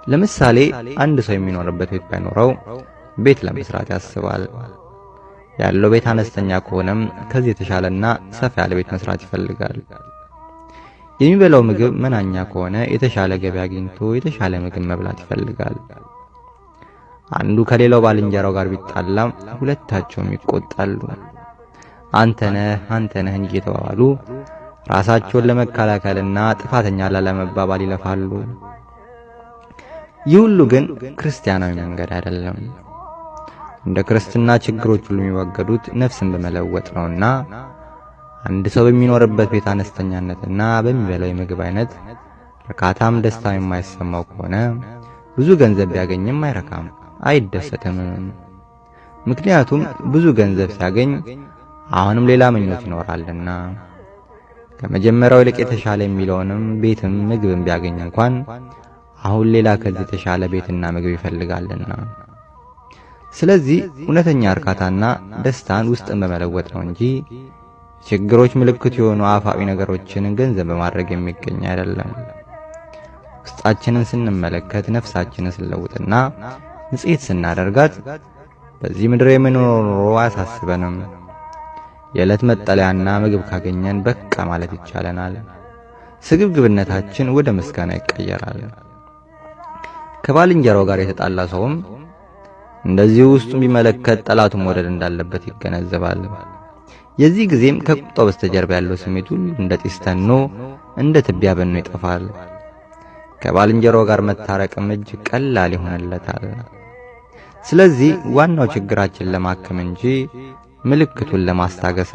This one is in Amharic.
ለምሳሌ አንድ ሰው የሚኖርበት ቤት ባይኖረው ቤት ለመስራት ያስባል። ያለው ቤት አነስተኛ ከሆነም ከዚህ የተሻለና ሰፋ ያለ ቤት መስራት ይፈልጋል። የሚበላው ምግብ መናኛ ከሆነ የተሻለ ገቢ አግኝቶ የተሻለ ምግብ መብላት ይፈልጋል። አንዱ ከሌላው ባልንጀራው ጋር ቢጣላም ሁለታቸውም ይቆጣሉ። አንተ ነህ እንጂ እየተባባሉ ራሳቸውን ለመከላከልና ጥፋተኛ ላለመባባል ይለፋሉ። ይህ ሁሉ ግን ክርስቲያናዊ መንገድ አይደለም። እንደ ክርስትና ችግሮች ሁሉ የሚወገዱት ነፍስን በመለወጥ ነውና አንድ ሰው በሚኖርበት ቤት አነስተኛነትና በሚበላው የምግብ አይነት እርካታም ደስታም የማይሰማው ከሆነ ብዙ ገንዘብ ቢያገኝም አይረካም፣ አይደሰትም። ምክንያቱም ብዙ ገንዘብ ሲያገኝ አሁንም ሌላ ምኞት ይኖራልና ከመጀመሪያው ይልቅ የተሻለ የሚለውንም ቤትም ምግብም ቢያገኝ እንኳን አሁን ሌላ ከዚህ የተሻለ ቤትና ምግብ ይፈልጋልና። ስለዚህ እውነተኛ እርካታና ደስታን ውስጥን በመለወጥ ነው እንጂ ችግሮች ምልክት የሆኑ አፋዊ ነገሮችን ገንዘብ በማድረግ የሚገኝ አይደለም። ውስጣችንን ስንመለከት ነፍሳችንን ስለውጥና ንጽሕት ስናደርጋት በዚህ ምድር የምንኖረው ኑሮ አያሳስበንም። የዕለት መጠለያና ምግብ ካገኘን በቃ ማለት ይቻለናል። ስግብግብነታችን ወደ ምስጋና ይቀየራል። ከባልንጀራው ጋር የተጣላ ሰውም እንደዚህ ውስጡን ቢመለከት ጠላቱን መውደድ እንዳለበት ይገነዘባል። የዚህ ጊዜም ከቁጣው በስተጀርባ ያለው ስሜት ሁሉ እንደ ጢስ ተኖ እንደ ትቢያ በኖ ይጠፋል። ከባልንጀራው ጋር መታረቅም እጅግ ቀላል ይሆንለታል። ስለዚህ ዋናው ችግራችን ለማከም እንጂ ምልክቱን ለማስታገስ